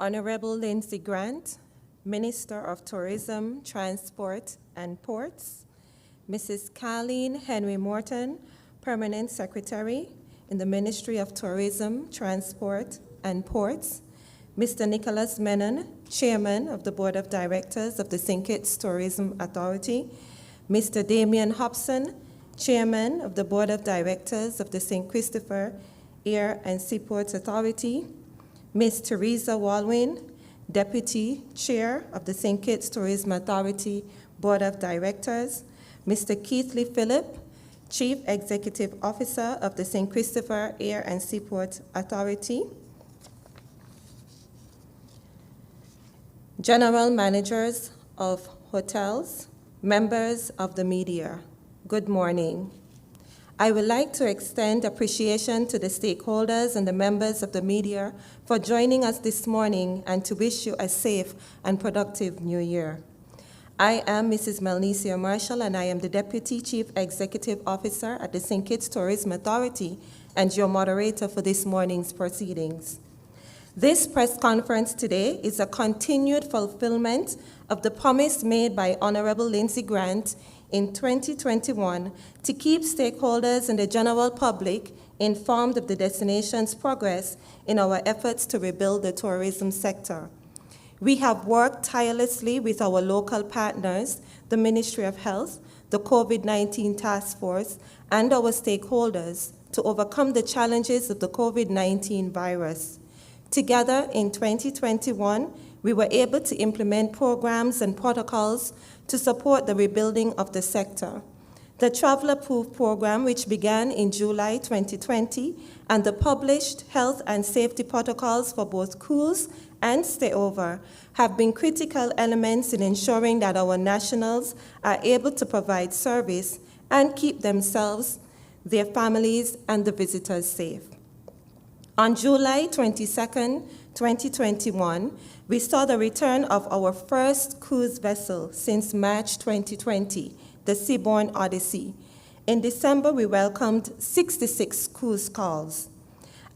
Honorable Lindsay Grant, Minister of Tourism, Transport and Ports, Mrs. Carleen Henry Morton, Permanent Secretary in the Ministry of Tourism, Transport and Ports, Mr. Nicholas Menon, Chairman of the Board of Directors of the St. Kitts Tourism Authority, Mr. Damian Hobson, Chairman of the Board of Directors of the St. Christopher Air and Seaports Authority, Ms. Teresa Walwin, Deputy Chair of the St. Kitts Tourism Authority Board of Directors, Mr. Keithley Phillip, Chief Executive Officer of the St. Christopher Air and Seaports Authority, General Managers of Hotels, members of the media, good morning. I would like to extend appreciation to the stakeholders and the members of the media for joining us this morning and to wish you a safe and productive new year. I am Mrs. Melnesia Marshall, and I am the Deputy Chief Executive Officer at the St. Kitts Tourism Authority and your moderator for this morning's proceedings. This press conference today is a continued fulfillment of the promise made by Honorable Lindsay Grant in 2021 to keep stakeholders and the general public informed of the destination's progress in our efforts to rebuild the tourism sector. We have worked tirelessly with our local partners, the Ministry of Health, the COVID-19 Task Force, and our stakeholders to overcome the challenges of the COVID-19 virus. Together in 2021, we were able to implement programs and protocols to support the rebuilding of the sector. The Traveler Proof Program, which began in July 2020, and the published health and safety protocols for both cruise and stayover have been critical elements in ensuring that our nationals are able to provide service and keep themselves, their families, and the visitors safe. On July 22nd, 2021, we saw the return of our first cruise vessel since March 2020, the Seabourn Odyssey. In December, we welcomed 66 cruise calls.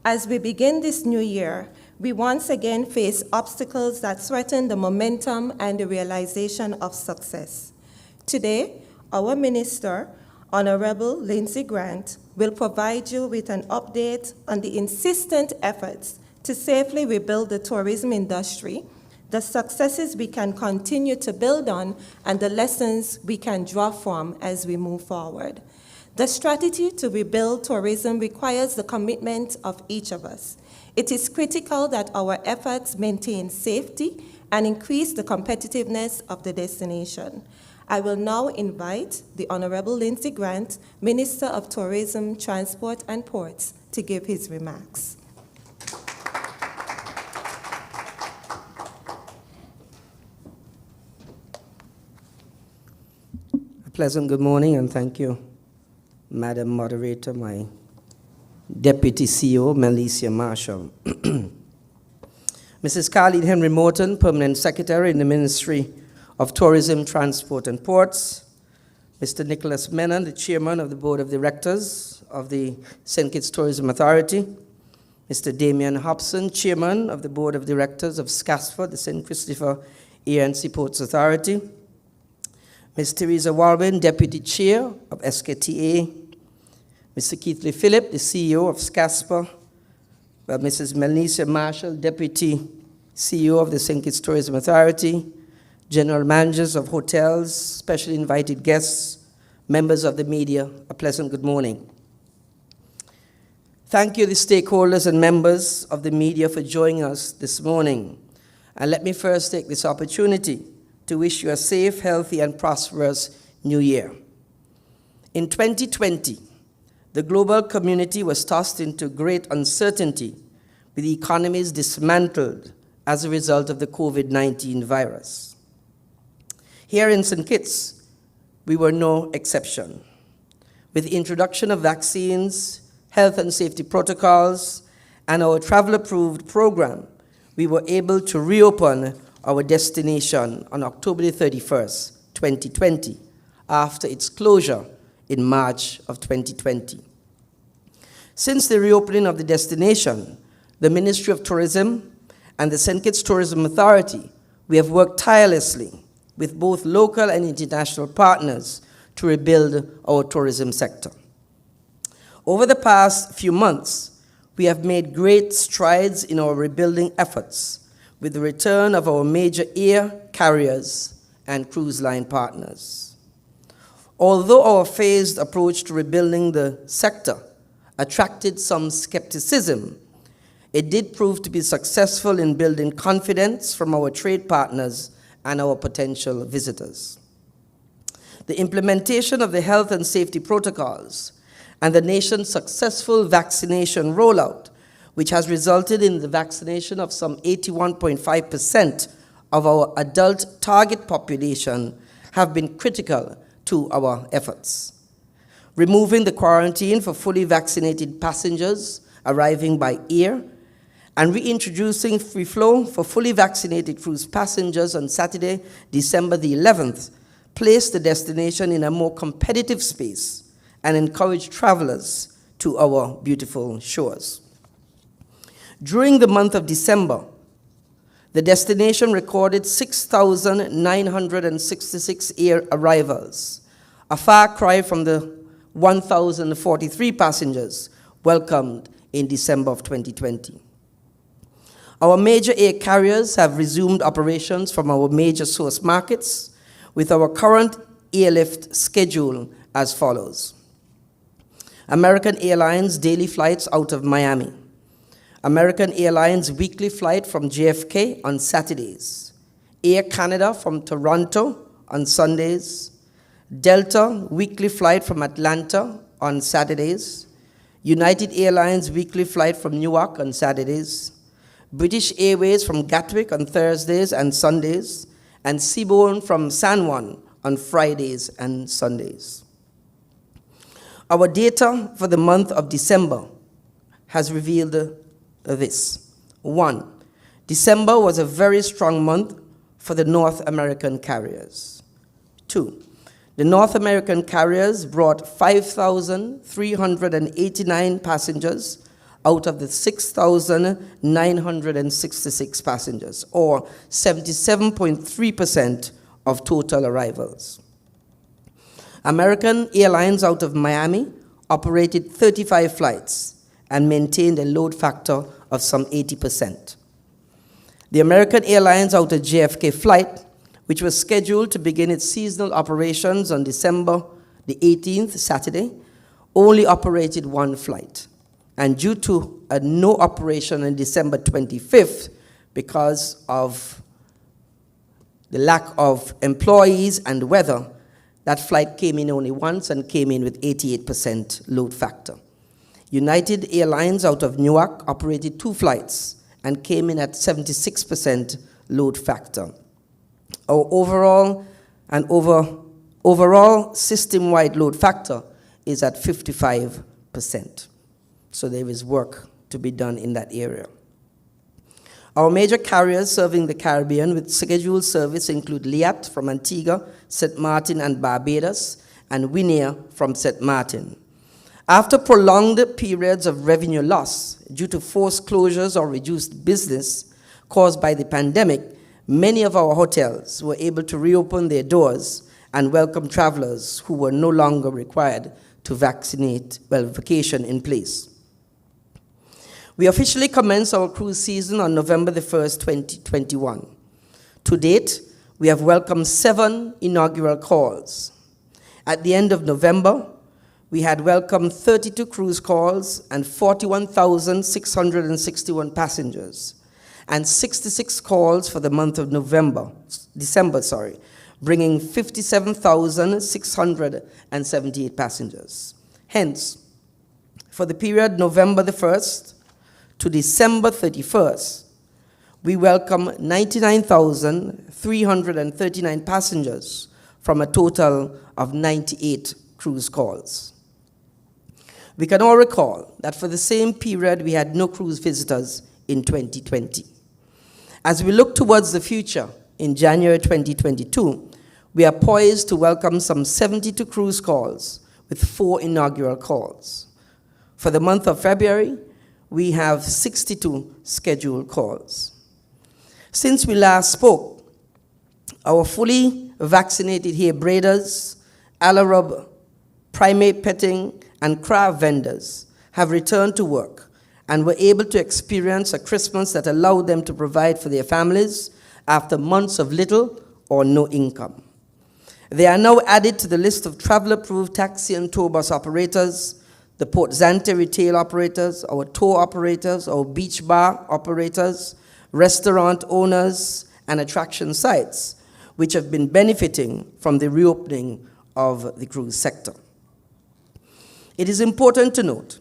As we begin this new year, we once again face obstacles that threaten the momentum and the realization of success. Today, our Minister, Honorable Lindsay Grant, will provide you with an update on the insistent efforts to safely rebuild the tourism industry, the successes we can continue to build on, and the lessons we can draw from as we move forward. The strategy to rebuild tourism requires the commitment of each of us. It is critical that our efforts maintain safety and increase the competitiveness of the destination. I will now invite the Honorable Lindsay Grant, Minister of Tourism, Transport and Ports, to give his remarks. A pleasant good morning, and thank you, Madam Moderator, my Deputy CEO, Melnesia Marshall. Mrs. Carleen Henry Morton, Permanent Secretary in the Ministry of Tourism, Transport and Ports, Mr. Nicholas Menon, the Chairman of the Board of Directors of the St. Kitts Tourism Authority, Mr. Damian Hobson, Chairman of the Board of Directors of SCASFA, the St. Christopher Air and Seaports Authority, Ms. Teresa Walwin, Deputy Chair of SKTA, Mr. Keithley Phillip, the CEO of SCASFA, Mrs. Melnesia Marshall, Deputy CEO of the St. Kitts Tourism Authority, General Managers of Hotels, specially invited guests, members of the media, a pleasant good morning. Thank you, the stakeholders and members of the media, for joining us this morning. And let me first take this opportunity to wish you a safe, healthy, and prosperous new year. In 2020, the global community was tossed into great uncertainty with economies dismantled as a result of the COVID-19 virus. Here in St. Kitts, we were no exception. With the introduction of vaccines, health and safety protocols, and our travel-approved program, we were able to reopen our destination on October 31st, 2020, after its closure in March of 2020. Since the reopening of the destination, the Ministry of Tourism and the St. Kitts Tourism Authority, we have worked tirelessly with both local and international partners to rebuild our tourism sector. Over the past few months, we have made great strides in our rebuilding efforts with the return of our major air carriers and cruise line partners. Although our phased approach to rebuilding the sector attracted some skepticism, it did prove to be successful in building confidence from our trade partners and our potential visitors. The implementation of the health and safety protocols and the nation's successful vaccination rollout, which has resulted in the vaccination of some 81.5% of our adult target population, have been critical to our efforts. Removing the quarantine for fully vaccinated passengers arriving by air and reintroducing free flow for fully vaccinated cruise passengers on Saturday, December the 11th, placed the destination in a more competitive space and encouraged travelers to our beautiful shores. During the month of December, the destination recorded 6,966 air arrivals, a far cry from the 1,043 passengers welcomed in December of 2020. Our major air carriers have resumed operations from our major source markets with our current airlift schedule as follows. American Airlines daily flights out of Miami. American Airlines weekly flight from JFK on Saturdays. Air Canada from Toronto on Sundays. Delta weekly flight from Atlanta on Saturdays. United Airlines weekly flight from Newark on Saturdays. British Airways from Gatwick on Thursdays and Sundays, and Seabourn from San Juan on Fridays and Sundays. Our data for the month of December has revealed this. 1, December was a very strong month for the North American carriers. 2, the North American carriers brought 5,389 passengers out of the 6,966 passengers, or 77.3% of total arrivals. American Airlines out of Miami operated 35 flights and maintained a load factor of some 80%. The American Airlines out of JFK flight, which was scheduled to begin its seasonal operations on December the 18th, Saturday, only operated one flight. And due to a no operation on December 25th, because of the lack of employees and weather, that flight came in only once and came in with 88% load factor. United Airlines out of Newark operated 2 flights and came in at 76% load factor. Our overall system-wide load factor is at 55%. So there is work to be done in that area. Our major carriers serving the Caribbean with scheduled service include Liat from Antigua, St. Martin and Barbados, and Winea from St. Martin. After prolonged periods of revenue loss due to forced closures or reduced business caused by the pandemic, many of our hotels were able to reopen their doors and welcome travelers who were no longer required to vacation in place. We officially commenced our cruise season on November the 1st, 2021. To date, we have welcomed 7 inaugural calls. At the end of November, we had welcomed 32 cruise calls and 41,661 passengers, and 66 calls for the month of December, bringing 57,678 passengers. Hence, for the period November the 1st to December 31st, we welcome 99,339 passengers from a total of 98 cruise calls. We can all recall that for the same period, we had no cruise visitors in 2020. As we look towards the future, in January 2022, we are poised to welcome some 72 cruise calls with 4 inaugural calls. For the month of February, we have 62 scheduled calls. Since we last spoke, our fully vaccinated hair braiders, Alarub, primate petting, and craft vendors have returned to work and were able to experience a Christmas that allowed them to provide for their families after months of little or no income. They are now added to the list of travel-approved taxi and tour bus operators, the Port Zante retail operators, our tour operators, our beach bar operators, restaurant owners, and attraction sites, which have been benefiting from the reopening of the cruise sector. It is important to note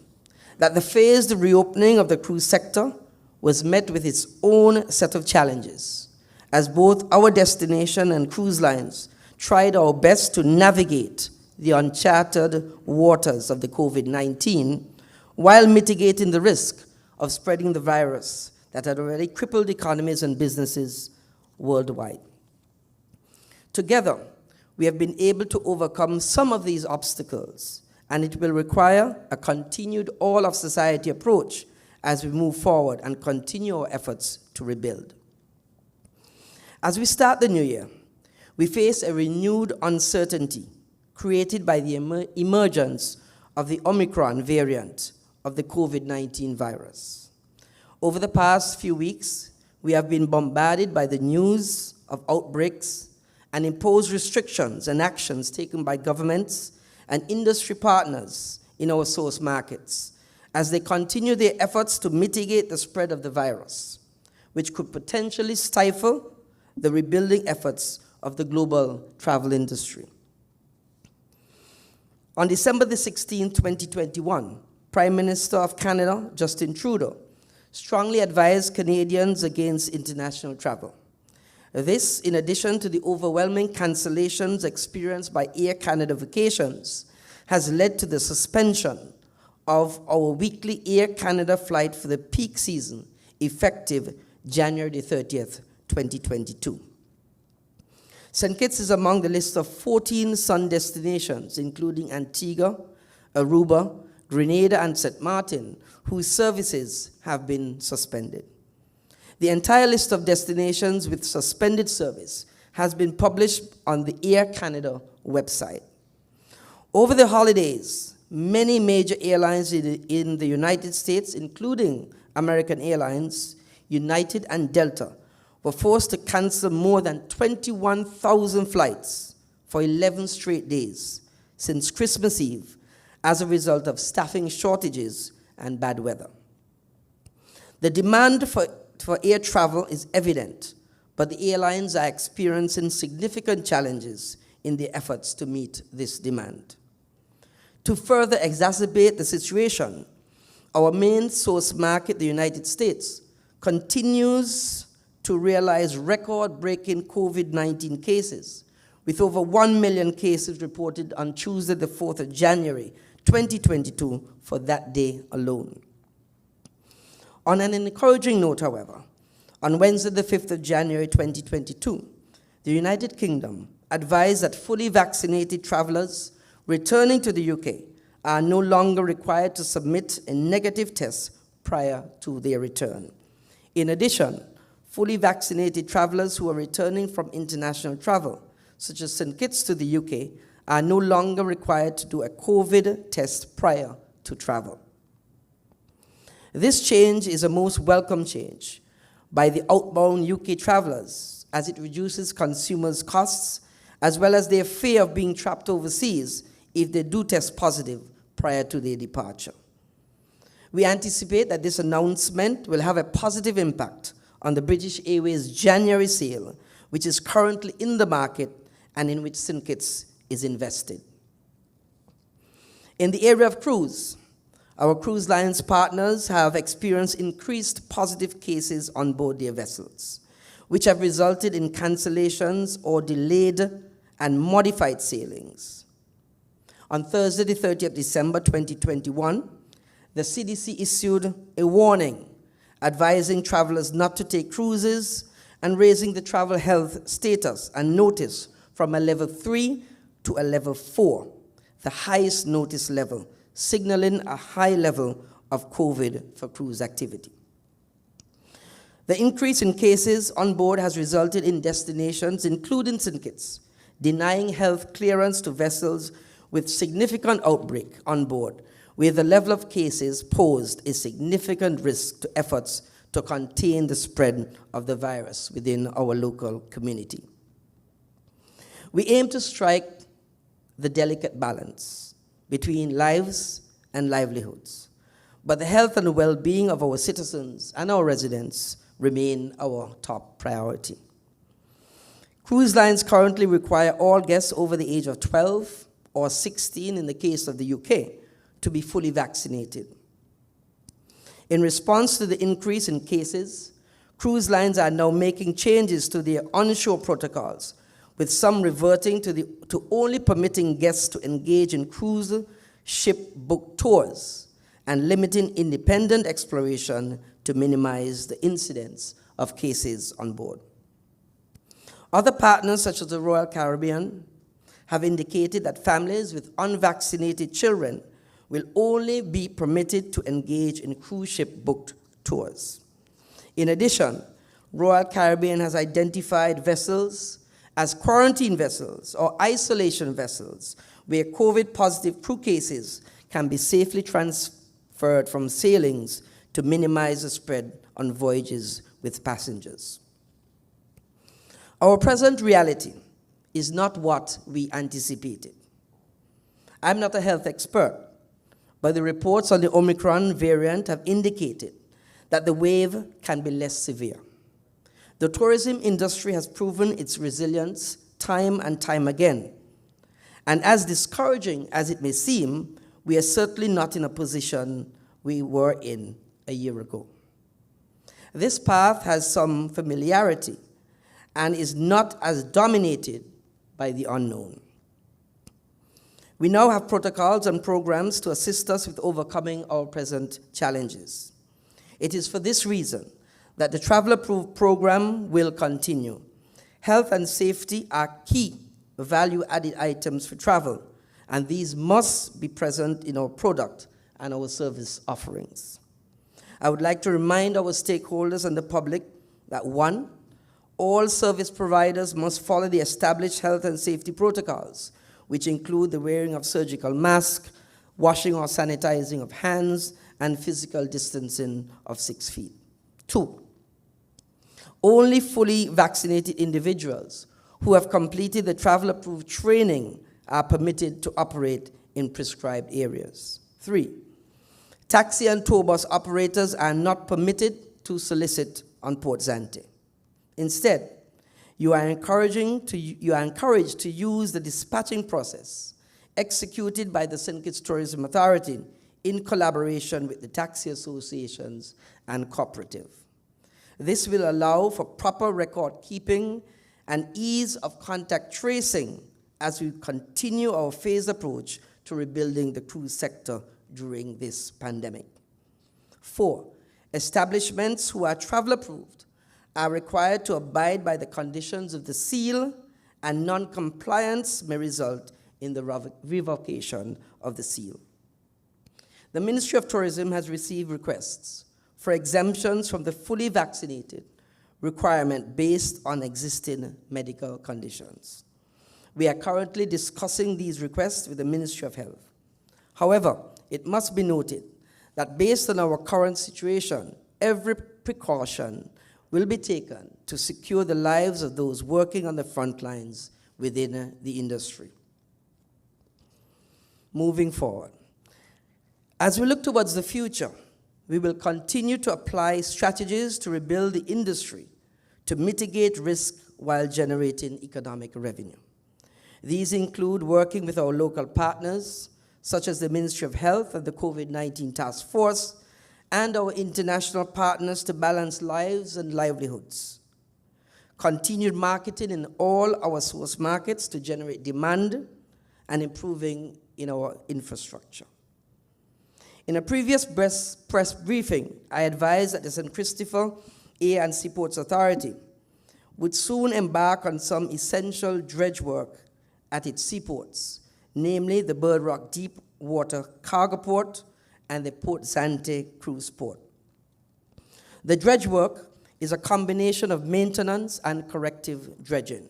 that the phased reopening of the cruise sector was met with its own set of challenges, as both our destination and cruise lines tried our best to navigate the uncharted waters of the COVID-19 while mitigating the risk of spreading the virus that had already crippled economies and businesses worldwide. Together, we have been able to overcome some of these obstacles, and it will require a continued all-of-society approach as we move forward and continue our efforts to rebuild. As we start the new year, we face a renewed uncertainty created by the emergence of the Omicron variant of the COVID-19 virus. Over the past few weeks, we have been bombarded by the news of outbreaks and imposed restrictions and actions taken by governments and industry partners in our source markets as they continue their efforts to mitigate the spread of the virus, which could potentially stifle the rebuilding efforts of the global travel industry. On December the 16th, 2021, Prime Minister of Canada, Justin Trudeau, strongly advised Canadians against international travel. This, in addition to the overwhelming cancellations experienced by Air Canada Vacations, has led to the suspension of our weekly Air Canada flight for the peak season, effective January 30th, 2022. St. Kitts is among the list of 14 sun destinations, including Antigua, Aruba, Grenada, and St. Martin, whose services have been suspended. The entire list of destinations with suspended service has been published on the Air Canada website. Over the holidays, many major airlines in the United States, including American Airlines, United, and Delta, were forced to cancel more than 21,000 flights for 11 straight days since Christmas Eve as a result of staffing shortages and bad weather. The demand for air travel is evident, but the airlines are experiencing significant challenges in their efforts to meet this demand. To further exacerbate the situation, our main source market, the United States, continues to realize record-breaking COVID-19 cases, with over 1 million cases reported on Tuesday, the 4th of January, 2022, for that day alone. On an encouraging note, however, on Wednesday, the 5th of January, 2022, the United Kingdom advised that fully vaccinated travelers returning to the UK are no longer required to submit a negative test prior to their return. In addition, fully vaccinated travelers who are returning from international travel, such as St. Kitts to the UK, are no longer required to do a COVID test prior to travel. This change is a most welcome change by the outbound UK travelers, as it reduces consumers' costs, as well as their fear of being trapped overseas if they do test positive prior to their departure. We anticipate that this announcement will have a positive impact on the British Airways January sale, which is currently in the market and in which St. Kitts is invested. In the area of cruise, our cruise lines partners have experienced increased positive cases on board their vessels, which have resulted in cancellations or delayed and modified sailings. On Thursday, the 30th December 2021, the CDC issued a warning advising travelers not to take cruises and raising the travel health status and notice from a level 3 to a level 4, the highest notice level, signaling a high level of COVID for cruise activity. The increase in cases on board has resulted in destinations, including syndicates, denying health clearance to vessels with significant outbreak on board, where the level of cases posed a significant risk to efforts to contain the spread of the virus within our local community. We aim to strike the delicate balance between lives and livelihoods, but the health and well-being of our citizens and our residents remain our top priority. Cruise lines currently require all guests over the age of 12 or 16 in the case of the UK to be fully vaccinated. In response to the increase in cases, cruise lines are now making changes to their onshore protocols, with some reverting to only permitting guests to engage in cruise ship book tours and limiting independent exploration to minimize the incidence of cases on board. Other partners, such as the Royal Caribbean, have indicated that families with unvaccinated children will only be permitted to engage in cruise ship booked tours. In addition, Royal Caribbean has identified vessels as quarantine vessels or isolation vessels where COVID-positive crew cases can be safely transferred from sailings to minimize the spread on voyages with passengers. Our present reality is not what we anticipated. I'm not a health expert, but the reports on the Omicron variant have indicated that the wave can be less severe. The tourism industry has proven its resilience time and time again. And as discouraging as it may seem, we are certainly not in a position we were in a year ago. This path has some familiarity and is not as dominated by the unknown. We now have protocols and programs to assist us with overcoming our present challenges. It is for this reason that the Travel Approved program will continue. Health and safety are key value-added items for travel, and these must be present in our product and our service offerings. I would like to remind our stakeholders and the public that 1, all service providers must follow the established health and safety protocols, which include the wearing of surgical masks, washing or sanitizing of hands, and physical distancing of 6 feet. 2, only fully vaccinated individuals who have completed the travel-approved training are permitted to operate in prescribed areas. 3, taxi and tour bus operators are not permitted to solicit on Port Zante. Instead, you are encouraged to use the dispatching process executed by the St. Kitts Tourism Authority in collaboration with the taxi associations and cooperative. This will allow for proper record keeping and ease of contact tracing as we continue our phased approach to rebuilding the cruise sector during this pandemic. 4, establishments who are travel approved are required to abide by the conditions of the seal, and non-compliance may result in the revocation of the seal. The Ministry of Tourism has received requests for exemptions from the fully vaccinated requirement based on existing medical conditions. We are currently discussing these requests with the Ministry of Health. However, it must be noted that based on our current situation, every precaution will be taken to secure the lives of those working on the front lines within the industry. Moving forward, as we look towards the future, we will continue to apply strategies to rebuild the industry to mitigate risk while generating economic revenue. These include working with our local partners, such as the Ministry of Health and the COVID-19 Task Force, and our international partners to balance lives and livelihoods. Continued marketing in all our source markets to generate demand and improving in our infrastructure. In a previous press briefing, I advised that the St. Christopher Air and Seaports Authority would soon embark on some essential dredge work at its seaports, namely the Bird Rock Deep Water Cargo Port and the Port Zante Cruise Port. The dredge work is a combination of maintenance and corrective dredging,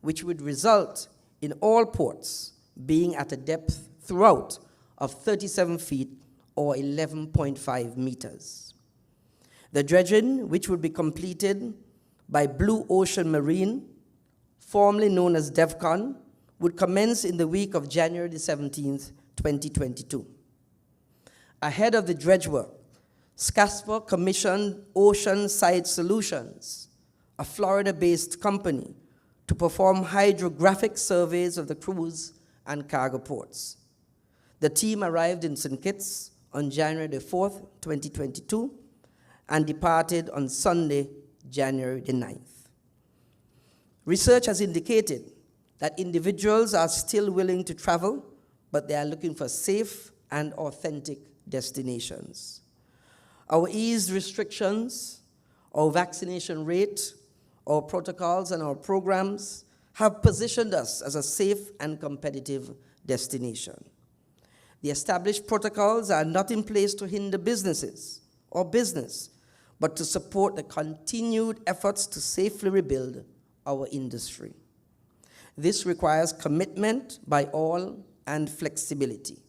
which would result in all ports being at a depth throughout of 37 feet or 11.5 meters. The dredging, which would be completed by Blue Ocean Marine, formerly known as DEVCON, would commence in the week of January the 17th, 2022. Ahead of the dredge work, SCASPA commissioned Oceanside Solutions, a Florida-based company, to perform hydrographic surveys of the cruise and cargo ports. The team arrived in St. Kitts on January the 4th, 2022, and departed on Sunday, January the 9th. Research has indicated that individuals are still willing to travel, but they are looking for safe and authentic destinations. Our eased restrictions, our vaccination rate, our protocols, and our programs have positioned us as a safe and competitive destination. The established protocols are not in place to hinder businesses or business, but to support the continued efforts to safely rebuild our industry. This requires commitment by all and flexibility.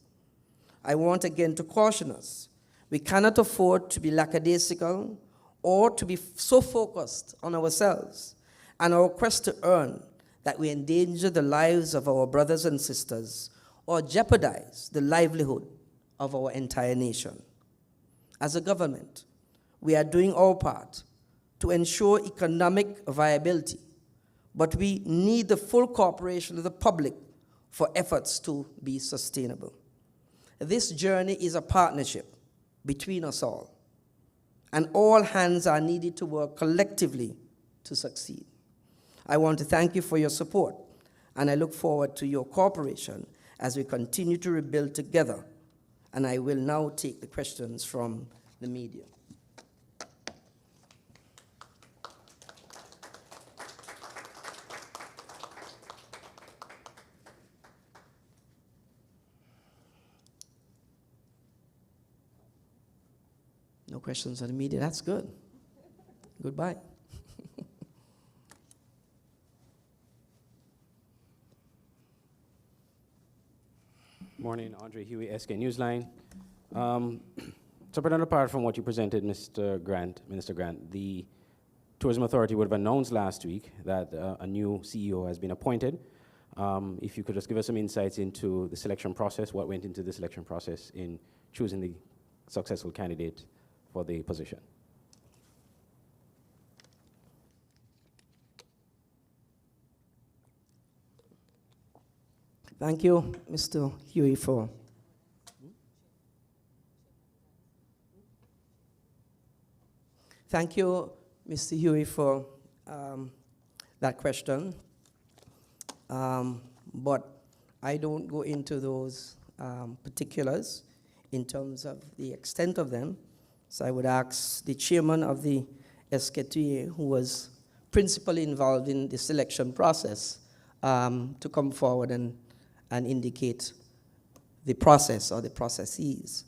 I want again to caution us. We cannot afford to be lackadaisical or to be so focused on ourselves and our quest to earn that we endanger the lives of our brothers and sisters or jeopardize the livelihood of our entire nation. As a government, we are doing our part to ensure economic viability, but we need the full cooperation of the public for efforts to be sustainable. This journey is a partnership between us all, and all hands are needed to work collectively to succeed. I want to thank you for your support, and I look forward to your cooperation as we continue to rebuild together. And I will now take the questions from the media. No questions on the media. That's good. Goodbye. Morning, Andre Huey, SK Newsline. Separate and apart from what you presented, Minister Grant, the Tourism Authority would have announced last week that a new CEO has been appointed. If you could just give us some insights into the selection process, what went into the selection process in choosing the successful candidate for the position. Thank you, Mr. Huey, for that question. But I don't go into those particulars in terms of the extent of them. So I would ask the chairman of the SKTA, who was principally involved in the selection process, to come forward and indicate the process or the processes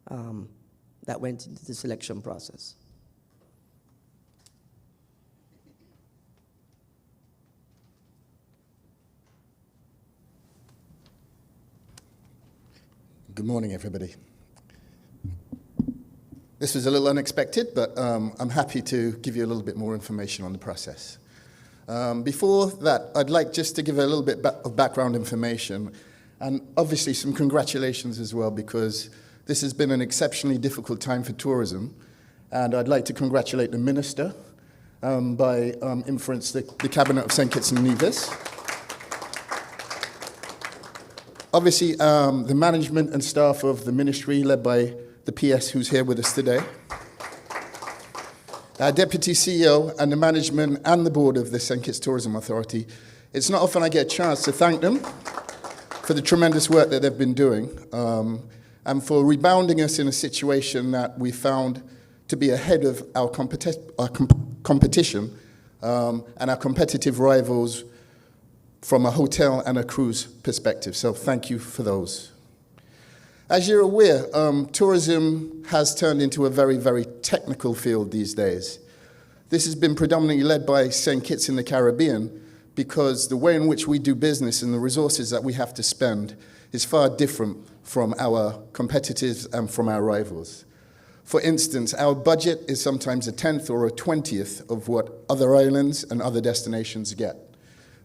that went into the selection process. Good morning, everybody. This was a little unexpected, but I'm happy to give you a little bit more information on the process. Before that, I'd like just to give a little bit of background information, and obviously some congratulations as well, because this has been an exceptionally difficult time for tourism, and I'd like to congratulate the Minister, by inference, the Cabinet of St. Kitts and Nevis. Obviously, the management and staff of the ministry, led by the PS who's here with us today, our Deputy CEO and the management and the board of the St. Kitts Tourism Authority. It's not often I get a chance to thank them for the tremendous work that they've been doing, and for rebounding us in a situation that we found to be ahead of our competition and our competitive rivals from a hotel and a cruise perspective. So thank you for those. As you're aware, tourism has turned into a very, very technical field these days. This has been predominantly led by St. Kitts in the Caribbean because the way in which we do business and the resources that we have to spend is far different from our competitors and from our rivals. For instance, our budget is sometimes a 10th or a 20th of what other islands and other destinations get.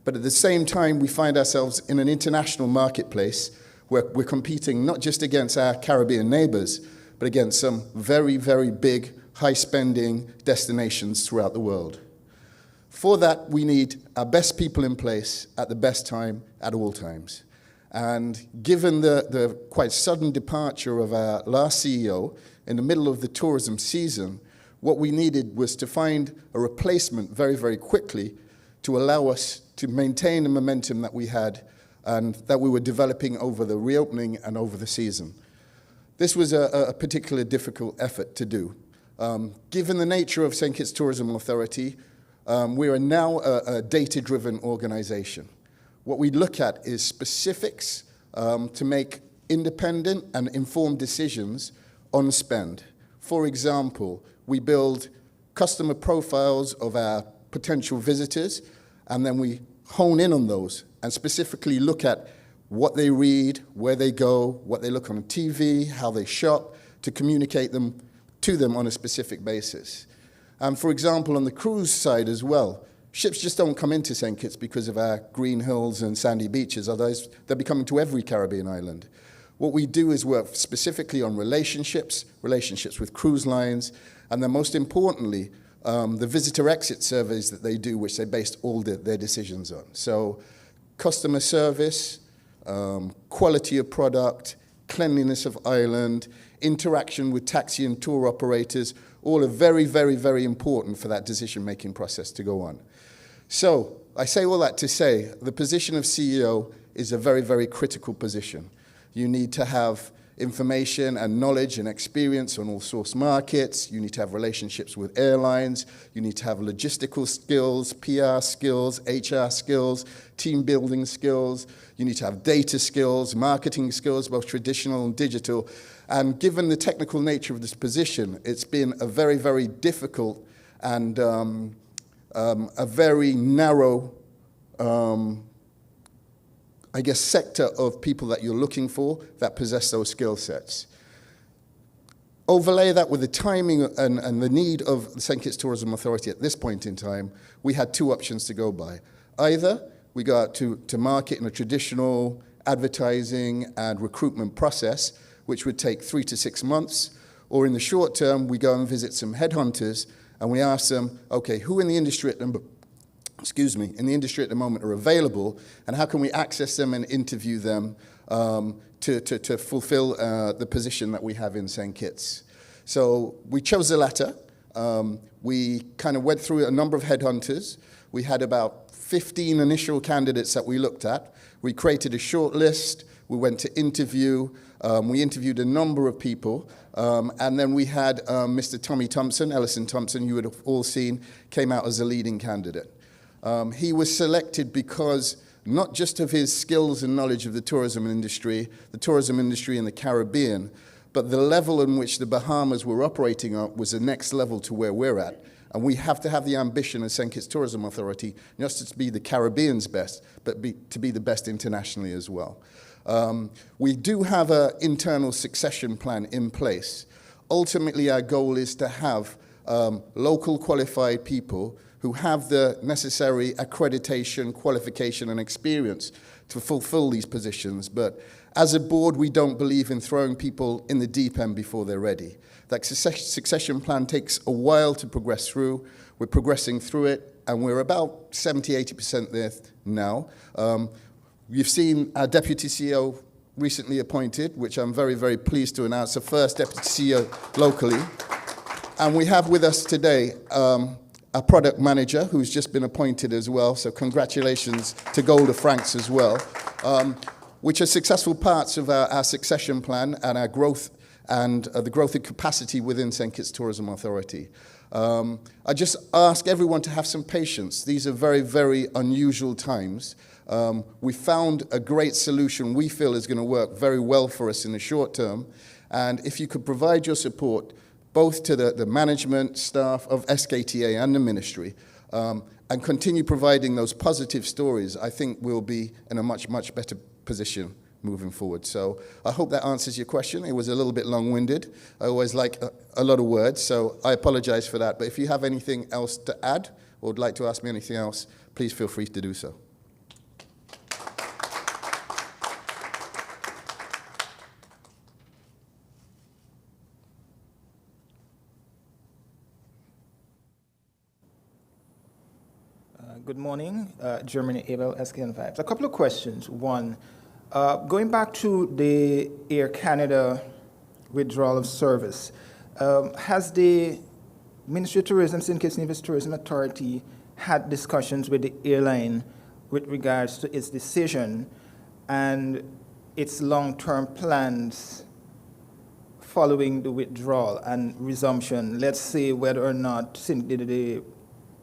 But at the same time, we find ourselves in an international marketplace where we're competing not just against our Caribbean neighbors, but against some very, very big, high-spending destinations throughout the world. For that, we need our best people in place at the best time, at all times. And given the quite sudden departure of our last CEO in the middle of the tourism season, what we needed was to find a replacement very, very quickly to allow us to maintain the momentum that we had and that we were developing over the reopening and over the season. This was a particularly difficult effort to do. Given the nature of St. Kitts Tourism Authority, we are now a data-driven organization. What we look at is specifics to make independent and informed decisions on spend. For example, we build customer profiles of our potential visitors, and then we hone in on those and specifically look at what they read, where they go, what they look on TV, how they shop, to communicate them to them on a specific basis. For example, on the cruise side as well, ships just don't come into St. Kitts because of our green hills and sandy beaches, otherwise they'll be coming to every Caribbean island. What we do is work specifically on relationships with cruise lines, and then most importantly, the visitor exit surveys that they do, which they based all their decisions on. So customer service, quality of product, cleanliness of island, interaction with taxi and tour operators, all are very, very, very important for that decision-making process to go on. So I say all that to say the position of CEO is a very, very critical position. You need to have information and knowledge and experience on all source markets. You need to have relationships with airlines. You need to have logistical skills, PR skills, HR skills, team building skills. You need to have data skills, marketing skills, both traditional and digital. And given the technical nature of this position, it's been a very, very difficult and a very narrow sector of people that you're looking for that possess those skill sets. Overlay that with the timing and the need of the St. Kitts Tourism Authority at this point in time, we had two options to go by. Either we go out to market in a traditional advertising and recruitment process, which would take 3 to 6 months, or in the short term, we go and visit some headhunters and we ask them, okay, who in the industry at the moment are available, and how can we access them and interview them to fulfill the position that we have in St. Kitts. So we chose the latter. We kind of went through a number of headhunters. We had about 15 initial candidates that we looked at. We created a short list. We went to interview. We interviewed a number of people. And then we had Mr. Tommy Thompson, Ellison Thompson, you would have all seen, came out as a leading candidate. He was selected because not just of his skills and knowledge of the tourism industry in the Caribbean, but the level in which the Bahamas were operating at was the next level to where we're at. And we have to have the ambition as St. Kitts Tourism Authority, not just to be the Caribbean's best, but to be the best internationally as well. We do have an internal succession plan in place. Ultimately, our goal is to have local qualified people who have the necessary accreditation, qualification, and experience to fulfill these positions. But as a board, we don't believe in throwing people in the deep end before they're ready. That succession plan takes a while to progress through. We're progressing through it, and we're about 70–80% there now. You've seen our Deputy CEO recently appointed, which I'm very, very pleased to announce, the first Deputy CEO locally. And we have with us today a product manager who's just been appointed as well, so congratulations to Golda Franks as well, which are successful parts of our succession plan and our growth and the growth of capacity within St. Kitts Tourism Authority. I just ask everyone to have some patience. These are very, very unusual times. We found a great solution we feel is going to work very well for us in the short term, and if you could provide your support, both to the management staff of SKTA and the ministry, and continue providing those positive stories, I think we'll be in a much, much better position moving forward. So I hope that answers your question. It was a little bit long-winded. I always like a lot of words, so I apologize for that. But if you have anything else to add or would like to ask me anything else, please feel free to do so. Good morning, Germany Abel, SKN Vibes. A couple of questions. One, going back to the Air Canada withdrawal of service, has the Ministry of Tourism, St. Kitts Nevis Tourism Authority had discussions with the airline with regards to its decision and its long-term plans following the withdrawal and resumption? Let's say whether or not the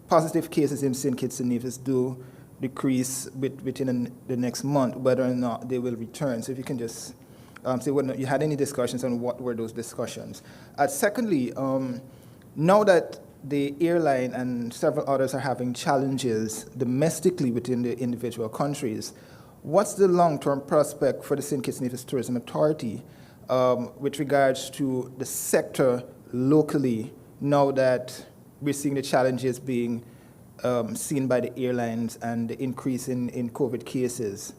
positive cases in St. Kitts and Nevis do decrease within the next month, whether or not they will return. So if you can just say whether you had any discussions and what were those discussions. Secondly, now that the airline and several others are having challenges domestically within the individual countries, what's the long-term prospect for the St. Kitts and Nevis Tourism Authority with regards to the sector locally now that we're seeing the challenges being seen by the airlines and the increase in COVID cases?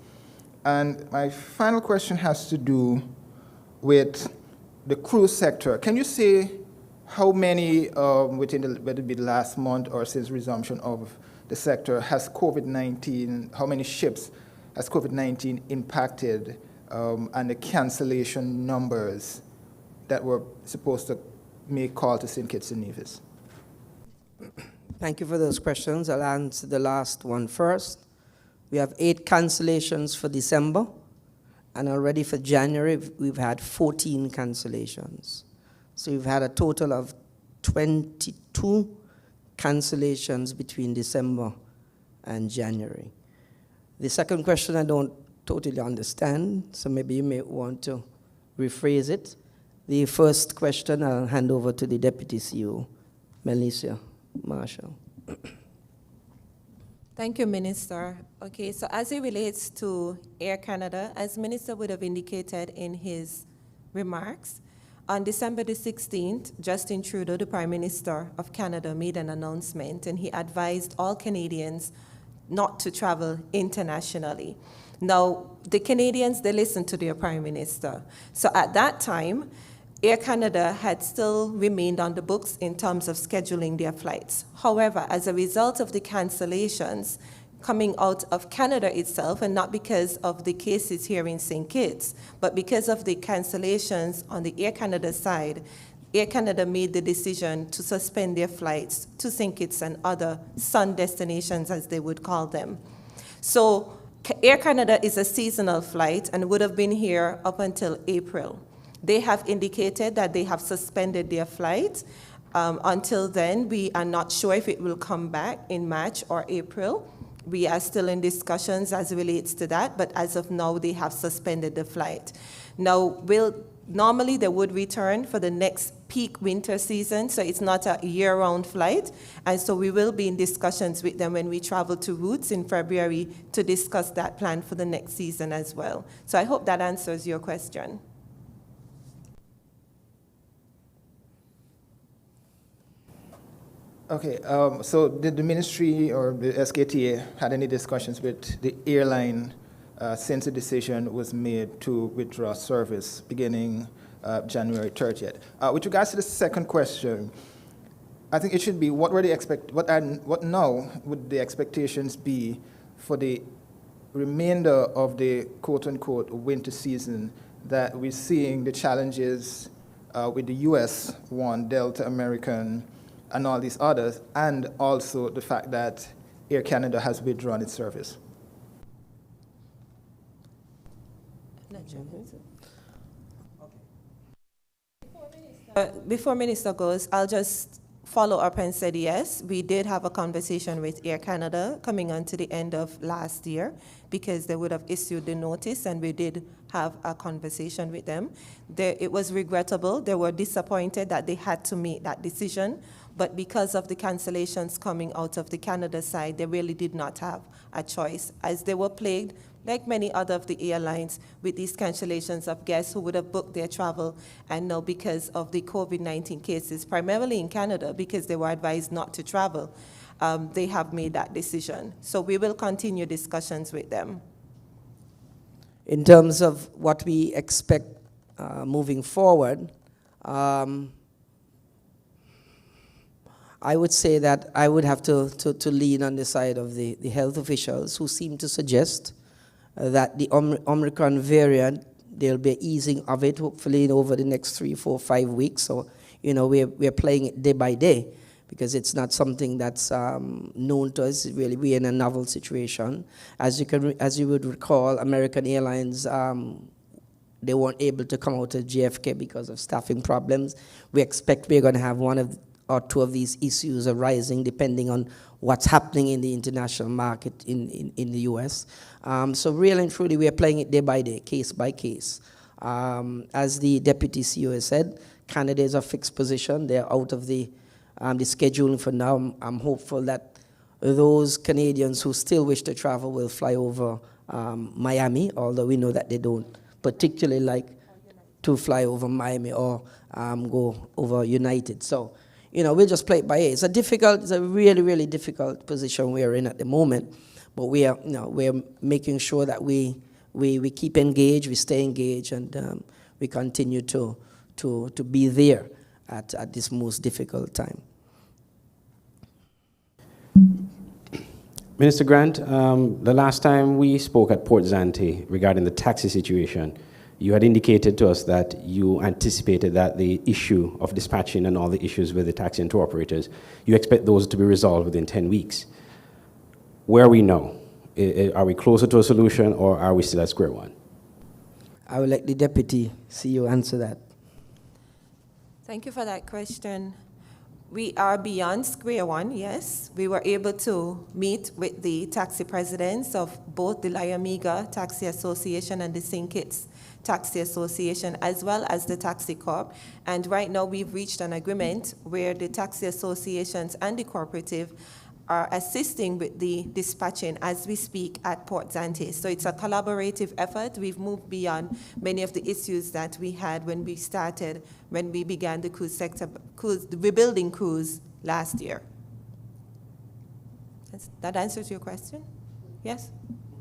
And my final question has to do with the cruise sector. Can you say how many whether it be the last month or since resumption of the sector, has COVID-19, how many ships has COVID-19 impacted and the cancellation numbers that were supposed to make call to St. Kitts and Nevis? Thank you for those questions. I'll answer the last one first. We have 8 cancellations for December, and already for January, we've had 14 cancellations. So we've had a total of 22 cancellations between December and January. The second question I don't totally understand, so maybe you may want to rephrase it. The first question I'll hand over to the Deputy CEO, Melissa Marshall. Thank you, Minister. Okay, so as it relates to Air Canada, as Minister would have indicated in his remarks, on December the 16th, Justin Trudeau, the Prime Minister of Canada, made an announcement, and he advised all Canadians not to travel internationally. Now, the Canadians, they listened to their Prime Minister. So at that time, Air Canada had still remained on the books in terms of scheduling their flights. However, as a result of the cancellations coming out of Canada itself, and not because of the cases here in St. Kitts, but because of the cancellations on the Air Canada side, Air Canada made the decision to suspend their flights to St. Kitts and other sun destinations, as they would call them. So Air Canada is a seasonal flight and would have been here up until April. They have indicated that they have suspended their flight. Until then, we are not sure if it will come back in March or April. We are still in discussions as it relates to that, but as of now, they have suspended the flight. Now, normally they would return for the next peak winter season, so it's not a year-round flight, and so we will be in discussions with them when we travel to Roots in February to discuss that plan for the next season as well. So I hope that answers your question. Okay, so did the ministry or the SKTA had any discussions with the airline since the decision was made to withdraw service beginning January 30th? With regards to the second question, I think it should be what now would the expectations be for the remainder of the quote-unquote winter season that we're seeing the challenges with the US one, Delta, American, and all these others, and also the fact that Air Canada has withdrawn its service? Before Minister goes, I'll just followed up and said yes. We did have a conversation with Air Canada coming on to the end of last year because they would have issued the notice, and we did have a conversation with them. It was regrettable. They were disappointed that they had to make that decision, but because of the cancellations coming out of the Canada side, they really did not have a choice, as they were plagued, like many other of the airlines, with these cancellations of guests who would have booked their travel, and now because of the COVID-19 cases, primarily in Canada, because they were advised not to travel, they have made that decision. So we will continue discussions with them. In terms of what we expect moving forward, I would say that I would have to lean on the side of the health officials who seem to suggest that the Omicron variant, there'll be easing of it hopefully over the next 3, 4, 5 weeks. So, we're playing it day by day because it's not something that's known to us. Really, we're in a novel situation. As you would recall, American Airlines, they weren't able to come out of JFK because of staffing problems. We expect we're going to have one or two of these issues arising depending on what's happening in the international market in the US. So really and truly, we are playing it day by day, case by case. As the Deputy CEO has said, Canada is a fixed position. They're out of the scheduling for now. I'm hopeful that those Canadians who still wish to travel will fly over Miami, although we know that they don't particularly like to fly over Miami or go over United. So, we'll just play it by ear. It's a really, really difficult position we're in at the moment, but we're making sure that we keep engaged, we stay engaged, and we continue to be there at this most difficult time. Minister Grant, the last time we spoke at Port Zante regarding the taxi situation, you had indicated to us that you anticipated that the issue of dispatching and all the issues with the taxi and tour operators, you expect those to be resolved within 10 weeks. Where are we now? Are we closer to a solution, or are we still at square one? I would like the Deputy CEO answer that. Thank you for that question. We are beyond square one, yes. We were able to meet with the taxi presidents of both the Liamiga Taxi Association and the St. Kitts Taxi Association, as well as the Taxi Corp. And right now we've reached an agreement where the taxi associations and the cooperative are assisting with the dispatching as we speak at Port Zante. So it's a collaborative effort. We've moved beyond many of the issues that we had when we began the the rebuilding cruise last year. That answers your question? Yes?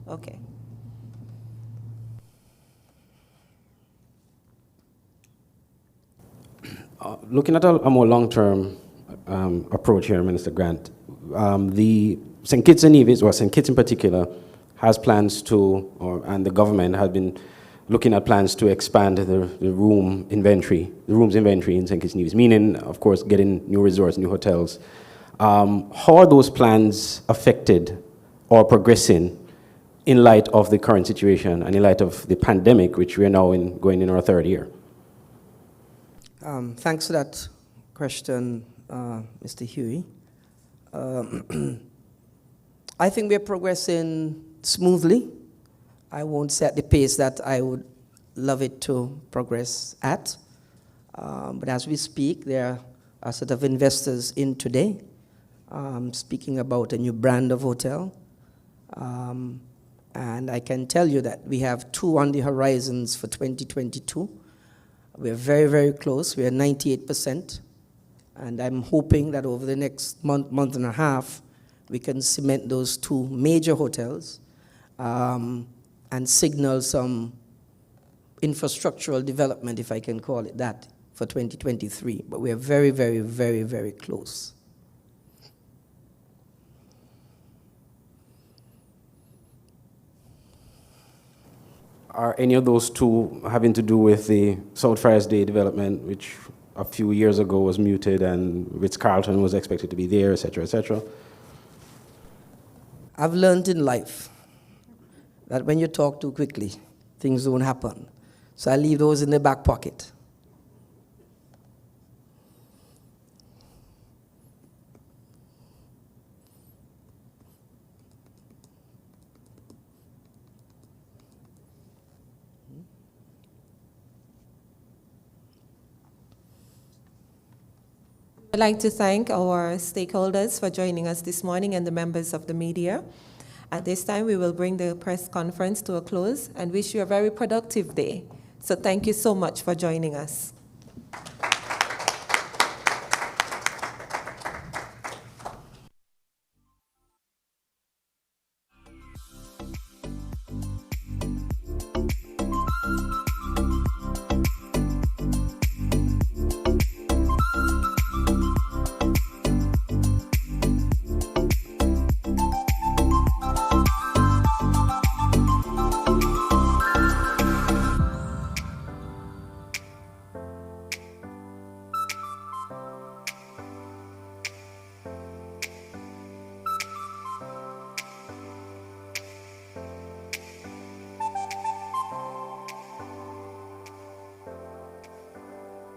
Okay. Looking at a more long-term approach here, Minister Grant, the St. Kitts and Nevis, or St. Kitts in particular, has plans to, and the government has been looking at plans to expand the rooms inventory in St. Kitts and Nevis, meaning, of course, getting new resorts, new hotels. How are those plans affected or progressing in light of the current situation and in light of the pandemic, which we are now going in our third year? Thanks for that question, Mr. Huey. I think we're progressing smoothly. I won't say at the pace that I would love it to progress at. But as we speak, there are a set of investors in today speaking about a new brand of hotel. And I can tell you that we have 2 on the horizons for 2022. We're very, very close. We're 98%. And I'm hoping that over the next month and a half, we can cement those 2 major hotels and signal some infrastructural development, if I can call it that, for 2023. But we are very, very, very, very close. Are any of those 2 having to do with the South Friars Day development, which a few years ago was muted and Ritz-Carlton was expected to be there, et cetera, et cetera? I've learned in life that when you talk too quickly, things don't happen. So I leave those in the back pocket. I'd like to thank our stakeholders for joining us this morning and the members of the media. At this time, we will bring the press conference to a close and wish you a very productive day. So thank you so much for joining us.